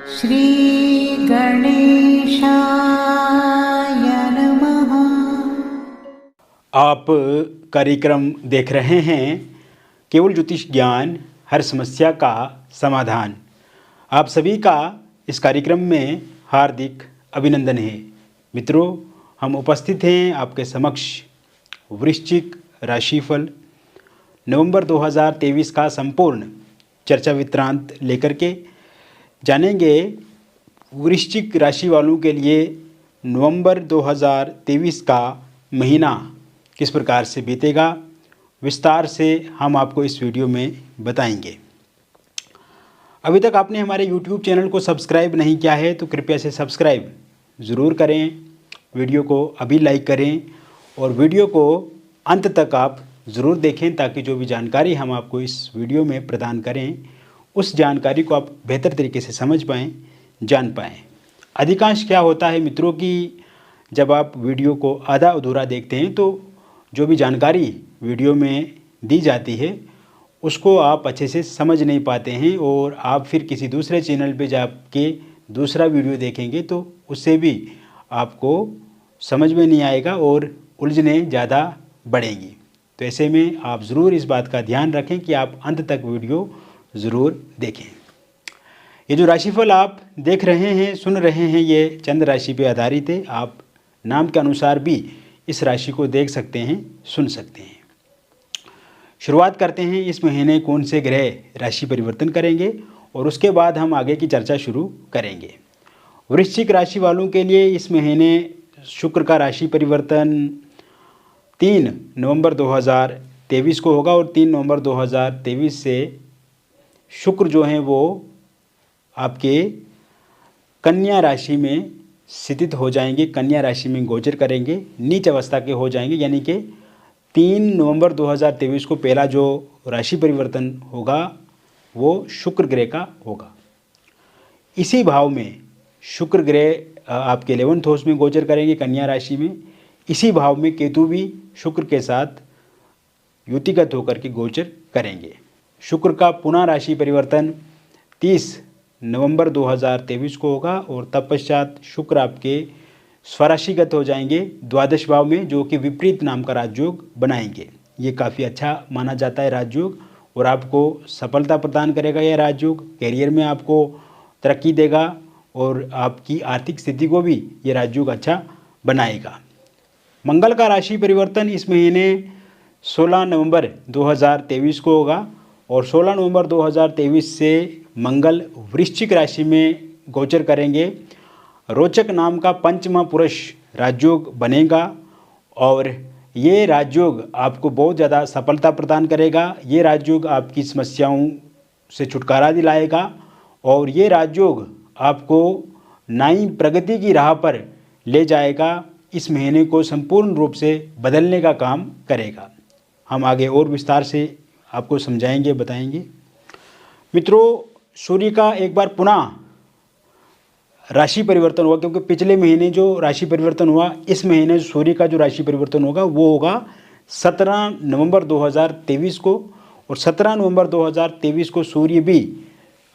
श्री गणेशाय नमः। आप कार्यक्रम देख रहे हैं केवल ज्योतिष ज्ञान, हर समस्या का समाधान। आप सभी का इस कार्यक्रम में हार्दिक अभिनंदन है। मित्रों, हम उपस्थित हैं आपके समक्ष वृश्चिक राशिफल नवंबर 2023 का संपूर्ण चर्चा वित्रांत लेकर के जानेंगे वृश्चिक राशि वालों के लिए नवंबर 2023 का महीना किस प्रकार से बीतेगा, विस्तार से हम आपको इस वीडियो में बताएंगे। अभी तक आपने हमारे YouTube चैनल को सब्सक्राइब नहीं किया है तो कृपया से सब्सक्राइब ज़रूर करें, वीडियो को अभी लाइक करें और वीडियो को अंत तक आप ज़रूर देखें ताकि जो भी जानकारी हम आपको इस वीडियो में प्रदान करें उस जानकारी को आप बेहतर तरीके से समझ पाएँ, जान पाएँ। अधिकांश क्या होता है मित्रों कि जब आप वीडियो को आधा अधूरा देखते हैं तो जो भी जानकारी वीडियो में दी जाती है उसको आप अच्छे से समझ नहीं पाते हैं और आप फिर किसी दूसरे चैनल पे जाके दूसरा वीडियो देखेंगे तो उससे भी आपको समझ में नहीं आएगा और उलझनें ज़्यादा बढ़ेंगी। तो ऐसे में आप ज़रूर इस बात का ध्यान रखें कि आप अंत तक वीडियो ज़रूर देखें। ये जो राशिफल आप देख रहे हैं, सुन रहे हैं, ये चंद्र राशि पे आधारित है। आप नाम के अनुसार भी इस राशि को देख सकते हैं, सुन सकते हैं। शुरुआत करते हैं इस महीने कौन से ग्रह राशि परिवर्तन करेंगे और उसके बाद हम आगे की चर्चा शुरू करेंगे। वृश्चिक राशि वालों के लिए इस महीने शुक्र का राशि परिवर्तन 3 नवंबर 2023 को होगा और 3 नवंबर 2023 से शुक्र जो हैं वो आपके कन्या राशि में स्थित हो जाएंगे, कन्या राशि में गोचर करेंगे, नीच अवस्था के हो जाएंगे। यानी कि 3 नवंबर 2023 को पहला जो राशि परिवर्तन होगा वो शुक्र ग्रह का होगा। इसी भाव में शुक्र ग्रह आपके 11th हाउस में गोचर करेंगे, कन्या राशि में। इसी भाव में केतु भी शुक्र के साथ युतिगत होकर के गोचर करेंगे। शुक्र का पुनः राशि परिवर्तन 30 नवंबर 2023 को होगा और तत्पश्चात शुक्र आपके स्वराशिगत हो जाएंगे द्वादश भाव में, जो कि विपरीत नाम का राजयोग बनाएंगे। ये काफ़ी अच्छा माना जाता है राजयोग और आपको सफलता प्रदान करेगा। यह राजयोग कैरियर में आपको तरक्की देगा और आपकी आर्थिक स्थिति को भी ये राजयोग अच्छा बनाएगा। मंगल का राशि परिवर्तन इस महीने 16 नवंबर 2023 को होगा और 16 नवंबर 2023 से मंगल वृश्चिक राशि में गोचर करेंगे। रोचक नाम का पंचमा पुरुष राजयोग बनेगा और ये राजयोग आपको बहुत ज़्यादा सफलता प्रदान करेगा। ये राजयोग आपकी समस्याओं से छुटकारा दिलाएगा और ये राजयोग आपको नई प्रगति की राह पर ले जाएगा। इस महीने को संपूर्ण रूप से बदलने का काम करेगा। हम आगे और विस्तार से आपको समझाएंगे, बताएंगे। मित्रों, सूर्य का एक बार पुनः राशि परिवर्तन हुआ, क्योंकि पिछले महीने जो राशि परिवर्तन हुआ, इस महीने सूर्य का जो राशि परिवर्तन होगा वो होगा 17 नवंबर 2023 को और 17 नवंबर 2023 को सूर्य भी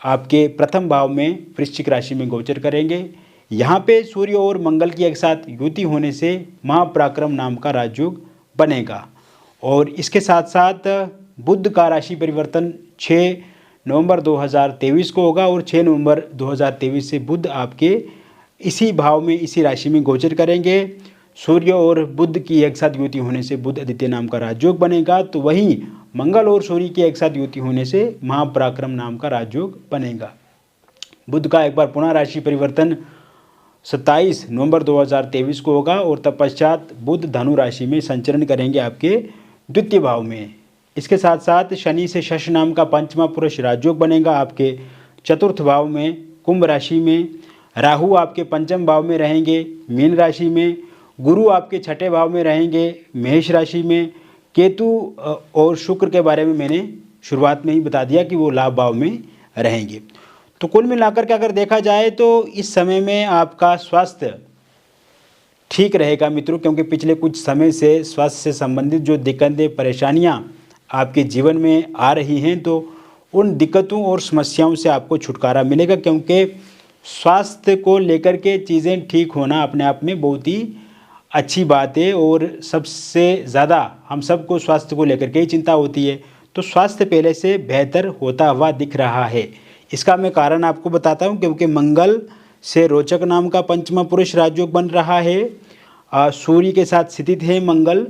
आपके प्रथम भाव में वृश्चिक राशि में गोचर करेंगे। यहाँ पे सूर्य और मंगल की एक साथ युति होने से महापराक्रम नाम का राजयोग बनेगा और इसके साथ साथ बुध का राशि परिवर्तन 6 नवंबर 2023 को होगा और 6 नवंबर 2023 से बुध आपके इसी भाव में, इसी राशि में गोचर करेंगे। सूर्य और बुध की एक साथ युति होने से बुध आदित्य नाम का राजयोग बनेगा, तो वहीं मंगल और सूर्य की एक साथ युति होने से महापराक्रम नाम का राजयोग बनेगा। बुध का एक बार पुनः राशि परिवर्तन 27 नवंबर 2023 को होगा और तत्पश्चात बुध धनु राशि में संचरण करेंगे आपके द्वितीय भाव में। इसके साथ साथ शनि से शश नाम का पंचमा पुरुष राजयोग बनेगा आपके चतुर्थ भाव में, कुंभ राशि में। राहु आपके पंचम भाव में रहेंगे, मीन राशि में। गुरु आपके छठे भाव में रहेंगे, मेष राशि में। केतु और शुक्र के बारे में मैंने शुरुआत में ही बता दिया कि वो लाभ भाव में रहेंगे। तो कुल मिलाकर के अगर देखा जाए तो इस समय में आपका स्वास्थ्य ठीक रहेगा मित्रों, क्योंकि पिछले कुछ समय से स्वास्थ्य से संबंधित जो दिक्कतें, परेशानियां आपके जीवन में आ रही हैं, तो उन दिक्कतों और समस्याओं से आपको छुटकारा मिलेगा, क्योंकि स्वास्थ्य को लेकर के चीज़ें ठीक होना अपने आप में बहुत ही अच्छी बात है और सबसे ज़्यादा हम सबको स्वास्थ्य को लेकर के ही चिंता होती है। तो स्वास्थ्य पहले से बेहतर होता हुआ दिख रहा है। इसका मैं कारण आपको बताता हूँ, क्योंकि मंगल से रोचक नाम का पंचमा पुरुष राजयोग बन रहा है। सूर्य के साथ स्थित है मंगल,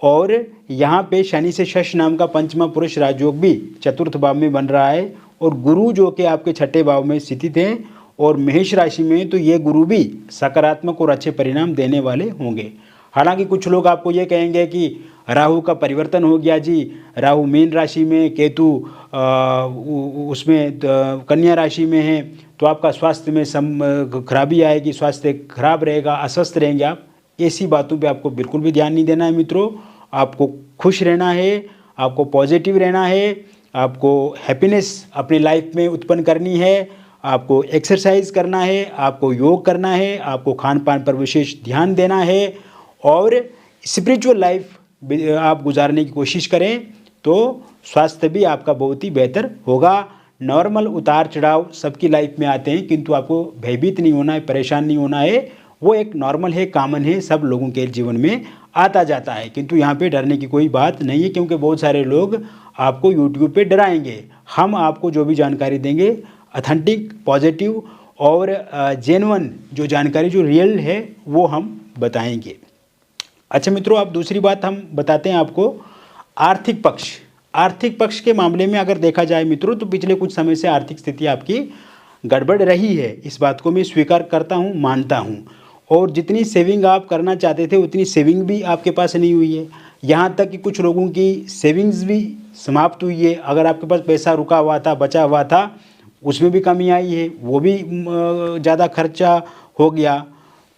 और यहाँ पे शनि से शश नाम का पंचमा पुरुष राजयोग भी चतुर्थ भाव में बन रहा है, और गुरु जो कि आपके छठे भाव में स्थित हैं और मेष राशि में, तो ये गुरु भी सकारात्मक और अच्छे परिणाम देने वाले होंगे। हालांकि कुछ लोग आपको ये कहेंगे कि राहु का परिवर्तन हो गया जी, राहु मीन राशि में, केतु उसमें कन्या राशि में है, तो आपका स्वास्थ्य में खराबी आएगी, स्वास्थ्य खराब रहेगा, अस्वस्थ रहेंगे आप। ऐसी बातों पे आपको बिल्कुल भी ध्यान नहीं देना है मित्रों। आपको खुश रहना है, आपको पॉजिटिव रहना है, आपको हैप्पीनेस अपनी लाइफ में उत्पन्न करनी है, आपको एक्सरसाइज करना है, आपको योग करना है, आपको खान पान पर विशेष ध्यान देना है, और स्पिरिचुअल लाइफ आप गुजारने की कोशिश करें, तो स्वास्थ्य भी आपका बहुत ही बेहतर होगा। नॉर्मल उतार चढ़ाव सबकी लाइफ में आते हैं, किंतु आपको भयभीत नहीं होना है, परेशान नहीं होना है। वो एक नॉर्मल है, कॉमन है, सब लोगों के जीवन में आता जाता है। किंतु यहाँ पे डरने की कोई बात नहीं है, क्योंकि बहुत सारे लोग आपको यूट्यूब पे डराएंगे। हम आपको जो भी जानकारी देंगे ऑथेंटिक, पॉजिटिव और जेन्युइन जो जानकारी, जो रियल है, वो हम बताएंगे। अच्छा मित्रों, अब दूसरी बात हम बताते हैं आपको आर्थिक पक्ष। आर्थिक पक्ष के मामले में अगर देखा जाए मित्रों, तो पिछले कुछ समय से आर्थिक स्थिति आपकी गड़बड़ रही है। इस बात को मैं स्वीकार करता हूँ, मानता हूँ। और जितनी सेविंग आप करना चाहते थे उतनी सेविंग भी आपके पास नहीं हुई है। यहाँ तक कि कुछ लोगों की सेविंग्स भी समाप्त हुई है। अगर आपके पास पैसा रुका हुआ था, बचा हुआ था, उसमें भी कमी आई है, वो भी ज़्यादा खर्चा हो गया।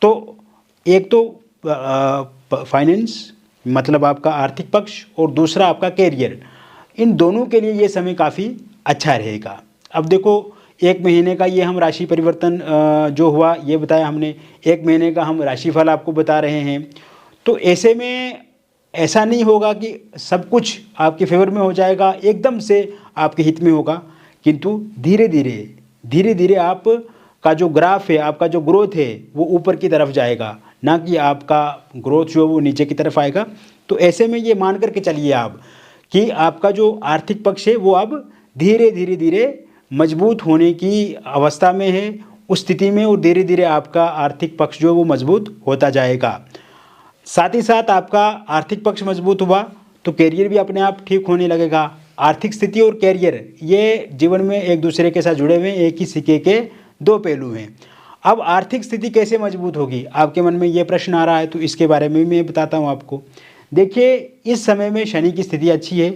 तो एक तो फाइनेंस मतलब आपका आर्थिक पक्ष, और दूसरा आपका कैरियर। इन दोनों के लिए ये समय काफ़ी अच्छा रहेगा। अब देखो, एक महीने का ये हम राशि परिवर्तन जो हुआ ये बताया हमने, एक महीने का हम राशिफल आपको बता रहे हैं। तो ऐसे में ऐसा नहीं होगा कि सब कुछ आपके फेवर में हो जाएगा, एकदम से आपके हित में होगा, किंतु धीरे धीरे आप का जो ग्राफ है, आपका जो ग्रोथ है, वो ऊपर की तरफ जाएगा, ना कि आपका ग्रोथ जो है वो नीचे की तरफ आएगा। तो ऐसे में ये मान करके चलिए आप कि आपका जो आर्थिक पक्ष है वो अब धीरे धीरे मजबूत होने की अवस्था में है, उस स्थिति में, और धीरे धीरे आपका आर्थिक पक्ष जो है वो मजबूत होता जाएगा। साथ ही साथ आपका आर्थिक पक्ष मजबूत हुआ तो कैरियर भी अपने आप ठीक होने लगेगा। आर्थिक स्थिति और कैरियर ये जीवन में एक दूसरे के साथ जुड़े हुए हैं, एक ही सिक्के के दो पहलू हैं। अब आर्थिक स्थिति कैसे मजबूत होगी, आपके मन में ये प्रश्न आ रहा है, तो इसके बारे में मैं बताता हूँ आपको। देखिए, इस समय में शनि की स्थिति अच्छी है,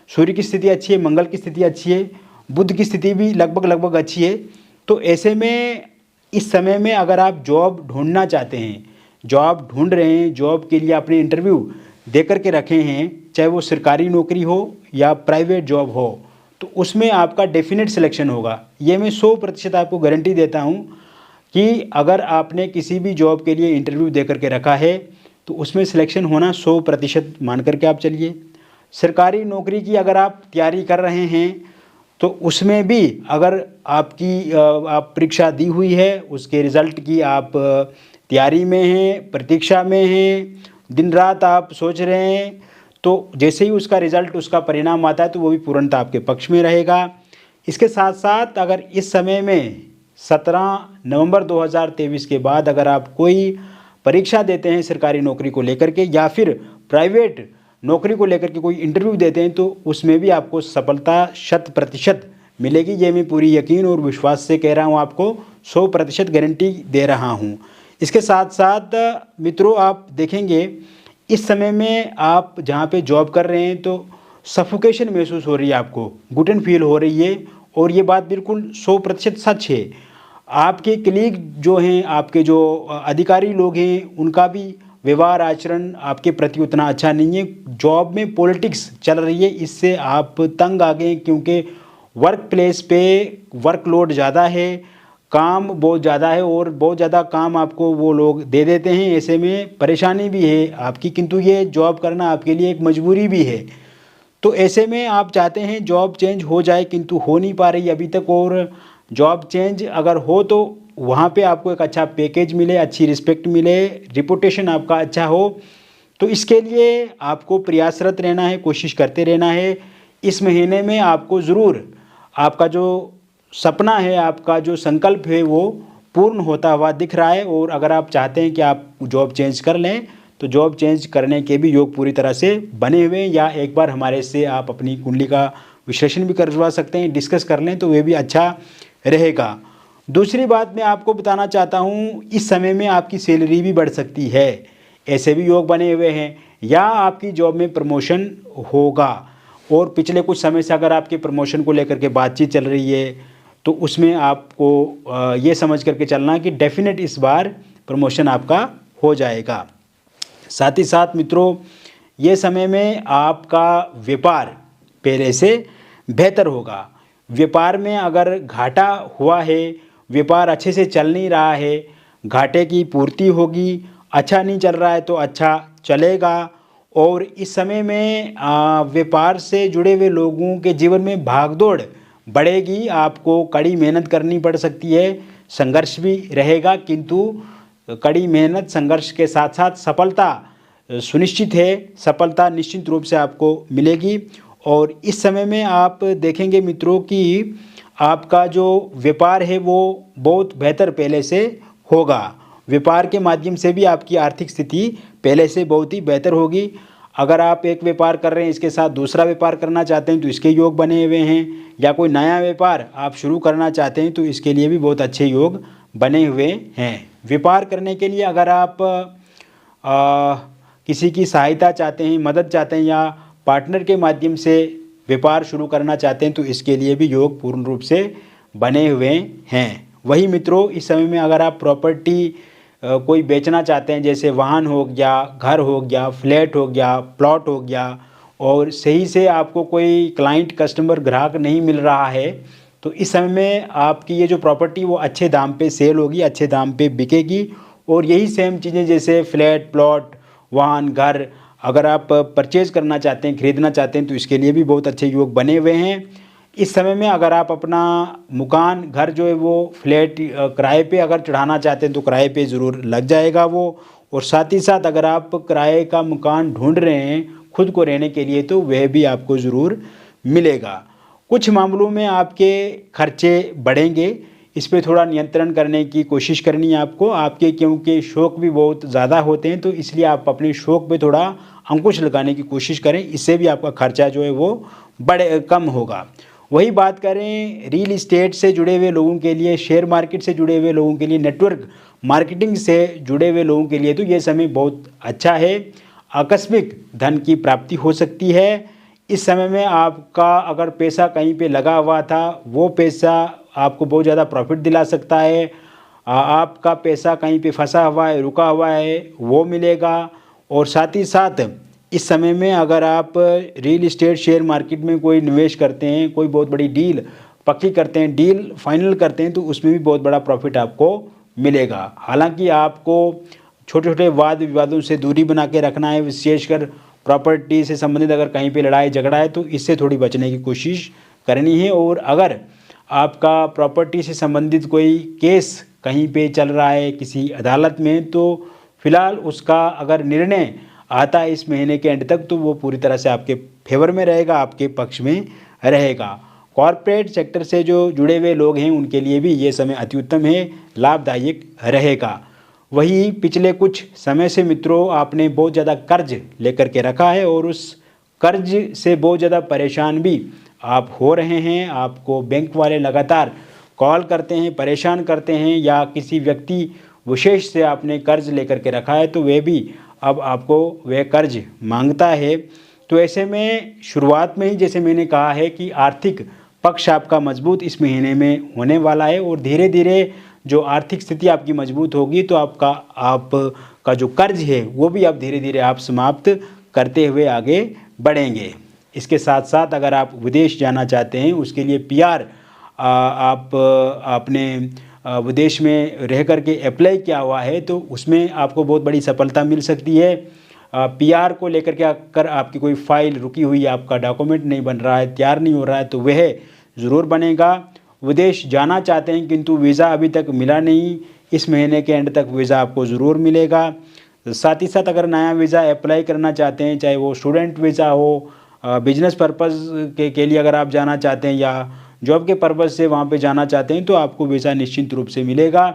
सूर्य की स्थिति अच्छी है, मंगल की स्थिति अच्छी है, बुध की स्थिति भी लगभग अच्छी है। तो ऐसे में इस समय में अगर आप जॉब ढूंढना चाहते हैं, जॉब ढूंढ रहे हैं, जॉब के लिए आपने इंटरव्यू दे करके रखे हैं, चाहे वो सरकारी नौकरी हो या प्राइवेट जॉब हो, तो उसमें आपका डेफिनेट सिलेक्शन होगा। ये मैं 100% आपको गारंटी देता हूँ कि अगर आपने किसी भी जॉब के लिए इंटरव्यू दे करके रखा है तो उसमें सिलेक्शन होना 100% मान करके आप चलिए। सरकारी नौकरी की अगर आप तैयारी कर रहे हैं तो उसमें भी अगर आपकी आप परीक्षा दी हुई है, उसके रिज़ल्ट की आप तैयारी में हैं, प्रतीक्षा में हैं, दिन रात आप सोच रहे हैं, तो जैसे ही उसका रिज़ल्ट, उसका परिणाम आता है तो वो भी पूर्णतः आपके पक्ष में रहेगा। इसके साथ साथ अगर इस समय में 17 नवंबर 2023 के बाद अगर आप कोई परीक्षा देते हैं सरकारी नौकरी को लेकर के, या फिर प्राइवेट नौकरी को लेकर के कोई इंटरव्यू देते हैं, तो उसमें भी आपको सफलता 100% मिलेगी। ये मैं पूरी यकीन और विश्वास से कह रहा हूँ, आपको 100% गारंटी दे रहा हूँ। इसके साथ साथ मित्रों, आप देखेंगे इस समय में आप जहाँ पे जॉब कर रहे हैं तो सफोकेशन महसूस हो रही है, आपको घुटन फील हो रही है, और ये बात बिल्कुल 100% सच है। आपके कलीग जो हैं, आपके जो अधिकारी लोग हैं, उनका भी व्यवहार आचरण आपके प्रति उतना अच्छा नहीं है। जॉब में पॉलिटिक्स चल रही है, इससे आप तंग आ गए, क्योंकि वर्क प्लेस पे वर्कलोड ज़्यादा है, काम बहुत ज़्यादा है, और बहुत ज़्यादा काम आपको वो लोग दे देते हैं। ऐसे में परेशानी भी है आपकी, किंतु ये जॉब करना आपके लिए एक मजबूरी भी है। तो ऐसे में आप चाहते हैं जॉब चेंज हो जाए, किंतु हो नहीं पा रही अभी तक, और जॉब चेंज अगर हो तो वहाँ पे आपको एक अच्छा पैकेज मिले, अच्छी रिस्पेक्ट मिले, रिपुटेशन आपका अच्छा हो, तो इसके लिए आपको प्रयासरत रहना है, कोशिश करते रहना है। इस महीने में आपको ज़रूर आपका जो सपना है, आपका जो संकल्प है वो पूर्ण होता हुआ दिख रहा है। और अगर आप चाहते हैं कि आप जॉब चेंज कर लें तो जॉब चेंज करने के भी योग पूरी तरह से बने हुए हैं, या एक बार हमारे से आप अपनी कुंडली का विश्लेषण भी करवा सकते हैं, डिस्कस कर लें तो वे भी अच्छा रहेगा। दूसरी बात मैं आपको बताना चाहता हूँ, इस समय में आपकी सैलरी भी बढ़ सकती है, ऐसे भी योग बने हुए हैं, या आपकी जॉब में प्रमोशन होगा। और पिछले कुछ समय से अगर आपके प्रमोशन को लेकर के बातचीत चल रही है तो उसमें आपको ये समझ करके चलना कि डेफिनेट इस बार प्रमोशन आपका हो जाएगा। साथ ही साथ मित्रों, ये समय में आपका व्यापार पहले से बेहतर होगा। व्यापार में अगर घाटा हुआ है, व्यापार अच्छे से चल नहीं रहा है, घाटे की पूर्ति होगी। अच्छा नहीं चल रहा है तो अच्छा चलेगा। और इस समय में व्यापार से जुड़े हुए लोगों के जीवन में भागदौड़ बढ़ेगी, आपको कड़ी मेहनत करनी पड़ सकती है, संघर्ष भी रहेगा, किंतु कड़ी मेहनत संघर्ष के साथ साथ सफलता सुनिश्चित है, सफलता निश्चित रूप से आपको मिलेगी। और इस समय में आप देखेंगे मित्रों कि आपका जो व्यापार है वो बहुत बेहतर पहले से होगा। व्यापार के माध्यम से भी आपकी आर्थिक स्थिति पहले से बहुत ही बेहतर होगी। अगर आप एक व्यापार कर रहे हैं, इसके साथ दूसरा व्यापार करना चाहते हैं तो इसके योग बने हुए हैं, या कोई नया व्यापार आप शुरू करना चाहते हैं तो इसके लिए भी बहुत अच्छे योग बने हुए हैं। व्यापार करने के लिए अगर आप किसी की सहायता चाहते हैं, मदद चाहते हैं, या पार्टनर के माध्यम से व्यापार शुरू करना चाहते हैं तो इसके लिए भी योग पूर्ण रूप से बने हुए हैं। वही मित्रों, इस समय में अगर आप प्रॉपर्टी कोई बेचना चाहते हैं, जैसे वाहन हो गया, घर हो गया, फ्लैट हो गया, प्लॉट हो गया, और सही से आपको कोई क्लाइंट, कस्टमर, ग्राहक नहीं मिल रहा है, तो इस समय में आपकी ये जो प्रॉपर्टी वो अच्छे दाम पे सेल होगी, अच्छे दाम पे बिकेगी। और यही सेम चीज़ें जैसे फ्लैट, प्लॉट, वाहन, घर अगर आप परचेज़ करना चाहते हैं, खरीदना चाहते हैं तो इसके लिए भी बहुत अच्छे योग बने हुए हैं। इस समय में अगर आप अपना मकान, घर जो है वो फ्लैट किराए पे अगर चढ़ाना चाहते हैं तो किराए पे ज़रूर लग जाएगा वो। और साथ ही साथ अगर आप किराए का मकान ढूंढ रहे हैं खुद को रहने के लिए तो वह भी आपको ज़रूर मिलेगा। कुछ मामलों में आपके खर्चे बढ़ेंगे, इस पे थोड़ा नियंत्रण करने की कोशिश करनी है आपको। आपके क्योंकि शौक़ भी बहुत ज़्यादा होते हैं तो इसलिए आप अपने शौक़ पे थोड़ा अंकुश लगाने की कोशिश करें, इससे भी आपका खर्चा जो है वो कम होगा। वही बात करें रियल इस्टेट से जुड़े हुए लोगों के लिए, शेयर मार्केट से जुड़े हुए लोगों के लिए, नेटवर्क मार्केटिंग से जुड़े हुए लोगों के लिए तो ये समय बहुत अच्छा है। आकस्मिक धन की प्राप्ति हो सकती है। इस समय में आपका अगर पैसा कहीं पे लगा हुआ था वो पैसा आपको बहुत ज़्यादा प्रॉफिट दिला सकता है। आपका पैसा कहीं पे फंसा हुआ है, रुका हुआ है, वो मिलेगा। और साथ ही साथ इस समय में अगर आप रियल इस्टेट, शेयर मार्केट में कोई निवेश करते हैं, कोई बहुत बड़ी डील पक्की करते हैं, डील फाइनल करते हैं तो उसमें भी बहुत बड़ा प्रॉफिट आपको मिलेगा। हालांकि आपको छोटे छोटे वाद विवादों से दूरी बना के रखना है, विशेषकर प्रॉपर्टी से संबंधित अगर कहीं पे लड़ाई झगड़ा है तो इससे थोड़ी बचने की कोशिश करनी है। और अगर आपका प्रॉपर्टी से संबंधित कोई केस कहीं पे चल रहा है किसी अदालत में तो फिलहाल उसका अगर निर्णय आता है इस महीने के एंड तक तो वो पूरी तरह से आपके फेवर में रहेगा, आपके पक्ष में रहेगा। कॉरपोरेट सेक्टर से जो जुड़े हुए लोग हैं उनके लिए भी ये समय अति उत्तम है, लाभदायक रहेगा। वही पिछले कुछ समय से मित्रों आपने बहुत ज़्यादा कर्ज लेकर के रखा है और उस कर्ज से बहुत ज़्यादा परेशान भी आप हो रहे हैं। आपको बैंक वाले लगातार कॉल करते हैं, परेशान करते हैं, या किसी व्यक्ति विशेष से आपने कर्ज लेकर के रखा है तो वह भी अब आपको वह कर्ज मांगता है। तो ऐसे में शुरुआत में ही जैसे मैंने कहा है कि आर्थिक पक्ष आपका मजबूत इस महीने में होने वाला है और धीरे धीरे जो आर्थिक स्थिति आपकी मजबूत होगी तो आपका जो कर्ज है वो भी आप धीरे धीरे आप समाप्त करते हुए आगे बढ़ेंगे। इसके साथ साथ अगर आप विदेश जाना चाहते हैं उसके लिए PR आपने विदेश में रह कर के अप्लाई किया हुआ है तो उसमें आपको बहुत बड़ी सफलता मिल सकती है। PR को लेकर के अगर आपकी कोई फाइल रुकी हुई है, आपका डॉक्यूमेंट नहीं बन रहा है, तैयार नहीं हो रहा है तो वह ज़रूर बनेगा। विदेश जाना चाहते हैं किंतु वीज़ा अभी तक मिला नहीं, इस महीने के एंड तक वीज़ा आपको ज़रूर मिलेगा। साथ ही साथ अगर नया वीज़ा अप्लाई करना चाहते हैं, चाहे वो स्टूडेंट वीज़ा हो, बिजनेस पर्पज़ के लिए अगर आप जाना चाहते हैं या जॉब के पर्पज़ से वहाँ पे जाना चाहते हैं, तो आपको वीज़ा निश्चित रूप से मिलेगा।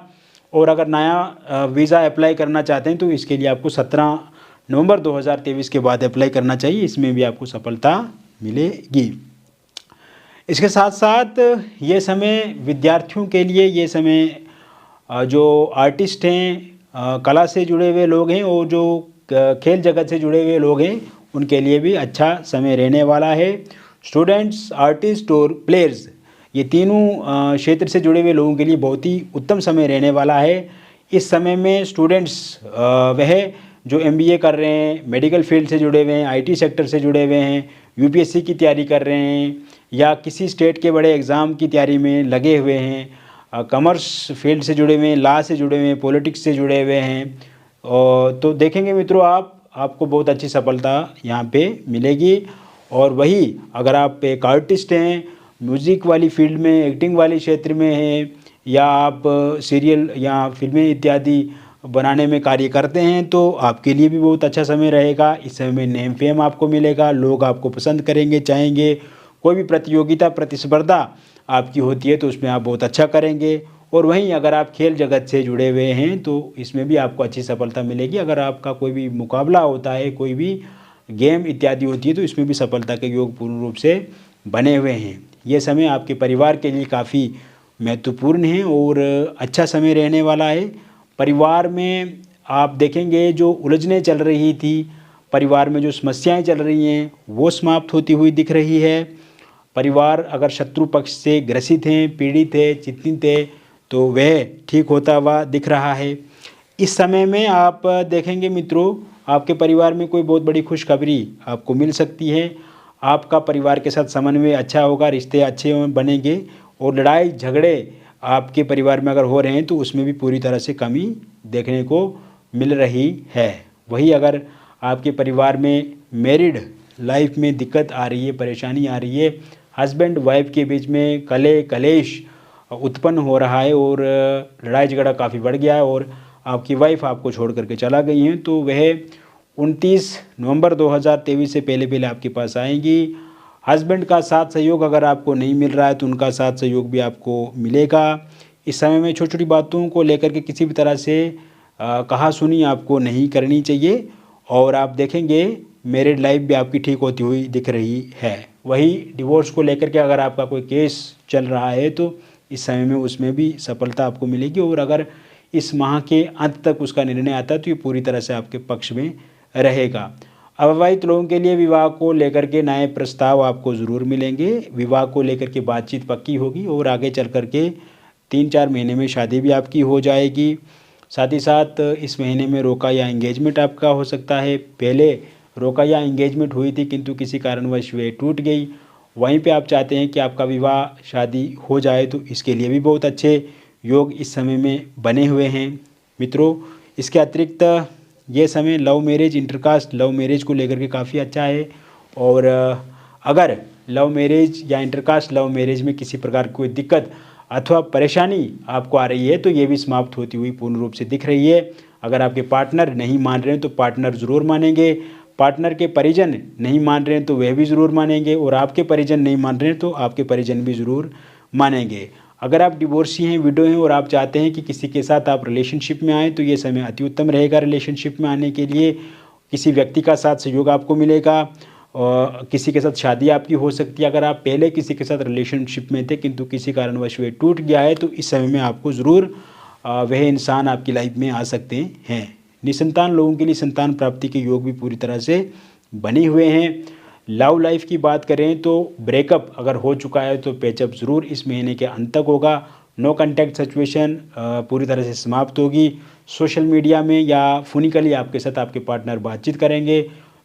और अगर नया वीज़ा अप्लाई करना चाहते हैं तो इसके लिए आपको 17 नवंबर 2023 के बाद अप्लाई करना चाहिए, इसमें भी आपको सफलता मिलेगी। इसके साथ साथ ये समय विद्यार्थियों के लिए, ये समय जो आर्टिस्ट हैं, कला से जुड़े हुए लोग हैं और जो खेल जगत से जुड़े हुए लोग हैं, उनके लिए भी अच्छा समय रहने वाला है। स्टूडेंट्स, आर्टिस्ट और प्लेयर्स, ये तीनों क्षेत्र से जुड़े हुए लोगों के लिए बहुत ही उत्तम समय रहने वाला है। इस समय में स्टूडेंट्स वह जो MBA कर रहे हैं, मेडिकल फील्ड से जुड़े हुए हैं, IT सेक्टर से जुड़े हुए हैं, UPSC की तैयारी कर रहे हैं या किसी स्टेट के बड़े एग्ज़ाम की तैयारी में लगे हुए हैं, कॉमर्स फील्ड से जुड़े हुए हैं, लॉ से जुड़े हुए हैं, पॉलिटिक्स से जुड़े हुए हैं, तो देखेंगे मित्रों आपको बहुत अच्छी सफलता यहाँ पे मिलेगी। और वही अगर आप एक आर्टिस्ट हैं, म्यूज़िक वाली फील्ड में, एक्टिंग वाले क्षेत्र में हैं, या आप सीरियल या फिल्में इत्यादि बनाने में कार्य करते हैं, तो आपके लिए भी बहुत अच्छा समय रहेगा। इस समय में नेम फेम आपको मिलेगा, लोग आपको पसंद करेंगे, चाहेंगे। कोई भी प्रतियोगिता, प्रतिस्पर्धा आपकी होती है तो उसमें आप बहुत अच्छा करेंगे। और वहीं अगर आप खेल जगत से जुड़े हुए हैं तो इसमें भी आपको अच्छी सफलता मिलेगी। अगर आपका कोई भी मुकाबला होता है, कोई भी गेम इत्यादि होती है, तो इसमें भी सफलता के योग पूर्ण रूप से बने हुए हैं। ये समय आपके परिवार के लिए काफ़ी महत्वपूर्ण है और अच्छा समय रहने वाला है। परिवार में आप देखेंगे जो उलझनें चल रही थी, परिवार में जो समस्याएं चल रही हैं, वो समाप्त होती हुई दिख रही है। परिवार अगर शत्रु पक्ष से ग्रसित हैं, पीड़ित है, चिंतित है, तो वह ठीक होता हुआ दिख रहा है। इस समय में आप देखेंगे मित्रों, आपके परिवार में कोई बहुत बड़ी खुशखबरी आपको मिल सकती है। आपका परिवार के साथ समन्वय अच्छा होगा, रिश्ते अच्छे बनेंगे और लड़ाई झगड़े आपके परिवार में अगर हो रहे हैं तो उसमें भी पूरी तरह से कमी देखने को मिल रही है। वही अगर आपके परिवार में मैरिड लाइफ में दिक्कत आ रही है, परेशानी आ रही है, हस्बैंड वाइफ के बीच में कलेश उत्पन्न हो रहा है और लड़ाई झगड़ा काफ़ी बढ़ गया है और आपकी वाइफ आपको छोड़ करके चला गई हैं, तो वह 29 नवंबर 2023 से पहले आपके पास आएंगी। हस्बैंड का साथ सहयोग अगर आपको नहीं मिल रहा है तो उनका साथ सहयोग भी आपको मिलेगा। इस समय में छोटी छोटी बातों को लेकर के किसी भी तरह से कहा सुनी आपको नहीं करनी चाहिए और आप देखेंगे मैरिड लाइफ भी आपकी ठीक होती हुई दिख रही है। वही डिवोर्स को लेकर के अगर आपका कोई केस चल रहा है तो इस समय में उसमें भी सफलता आपको मिलेगी और अगर इस माह के अंत तक उसका निर्णय आता है तो ये पूरी तरह से आपके पक्ष में रहेगा। अविवाहित लोगों के लिए विवाह को लेकर के नए प्रस्ताव आपको ज़रूर मिलेंगे। विवाह को लेकर के बातचीत पक्की होगी और आगे चल कर के 3-4 महीने में शादी भी आपकी हो जाएगी। साथ ही साथ इस महीने में रोका या एंगेजमेंट आपका हो सकता है। पहले रोका या एंगेजमेंट हुई थी किंतु किसी कारणवश वे टूट गई, वहीं पे आप चाहते हैं कि आपका विवाह शादी हो जाए, तो इसके लिए भी बहुत अच्छे योग इस समय में बने हुए हैं मित्रों। इसके अतिरिक्त ये समय love marriage, intercaste love marriage को लेकर के काफ़ी अच्छा है और अगर लव मैरिज या इंटरकास्ट लव मैरिज में किसी प्रकार की कोई दिक्कत अथवा परेशानी आपको आ रही है तो ये भी समाप्त होती हुई पूर्ण रूप से दिख रही है। अगर आपके पार्टनर नहीं मान रहे हैं तो पार्टनर ज़रूर मानेंगे, पार्टनर के परिजन नहीं मान रहे हैं तो वह भी ज़रूर मानेंगे और आपके परिजन नहीं मान रहे हैं तो आपके परिजन भी ज़रूर मानेंगे। अगर आप डिवोर्सी हैं, विडो हैं और आप चाहते हैं कि किसी के साथ आप रिलेशनशिप में आएँ तो ये समय अति उत्तम रहेगा। रिलेशनशिप में आने के लिए किसी व्यक्ति का साथ सहयोग आपको मिलेगा और किसी के साथ शादी आपकी हो सकती है। अगर आप पहले किसी के साथ रिलेशनशिप में थे किंतु किसी कारणवश वे टूट गया है तो इस समय में आपको ज़रूर वह इंसान आपकी लाइफ में आ सकते हैं। निसंतान लोगों के लिए संतान प्राप्ति के योग भी पूरी तरह से बने हुए हैं। लव लाइफ की बात करें तो ब्रेकअप अगर हो चुका है तो पैचअप ज़रूर इस महीने के अंत तक होगा। नो कॉन्टैक्ट सिचुएशन पूरी तरह से समाप्त होगी। सोशल मीडिया में या फोनिकली आपके साथ आपके पार्टनर बातचीत करेंगे,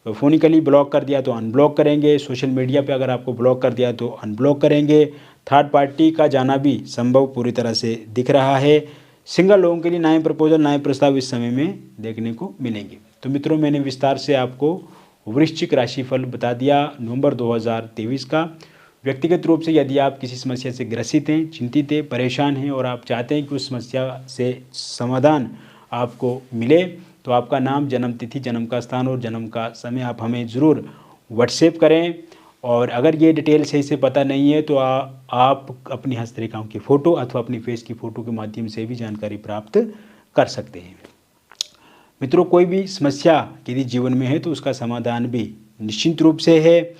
फोनिकली ब्लॉक कर दिया तो अनब्लॉक करेंगे, सोशल मीडिया पे अगर आपको ब्लॉक कर दिया तो अनब्लॉक करेंगे। थर्ड पार्टी का जाना भी संभव पूरी तरह से दिख रहा है। सिंगल लोगों के लिए नए प्रपोजल, नए प्रस्ताव इस समय में देखने को मिलेंगे। तो मित्रों, मैंने विस्तार से आपको वृश्चिक राशिफल बता दिया नवंबर 2023 का। व्यक्तिगत रूप से यदि आप किसी समस्या से ग्रसित हैं, चिंतित हैं, परेशान हैं और आप चाहते हैं कि उस समस्या से समाधान आपको मिले, तो आपका नाम, जन्म तिथि, जन्म का स्थान और जन्म का समय आप हमें ज़रूर व्हाट्सएप करें। और अगर ये डिटेल सही से पता नहीं है तो आप अपनी हस्तरेखाओं की फ़ोटो अथवा अपनी फेस की फ़ोटो के माध्यम से भी जानकारी प्राप्त कर सकते हैं। मित्रों, कोई भी समस्या यदि जीवन में है तो उसका समाधान भी निश्चित रूप से है।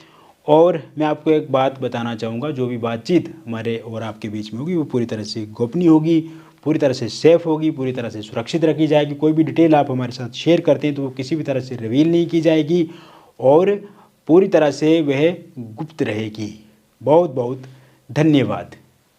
और मैं आपको एक बात बताना चाहूँगा, जो भी बातचीत हमारे और आपके बीच में होगी वो पूरी तरह से गोपनीय होगी, पूरी तरह से सेफ होगी, पूरी तरह से सुरक्षित रखी जाएगी। कोई भी डिटेल आप हमारे साथ शेयर करते हैं तो वो किसी भी तरह से रिवील नहीं की जाएगी और पूरी तरह से वह गुप्त रहेगी। बहुत बहुत धन्यवाद।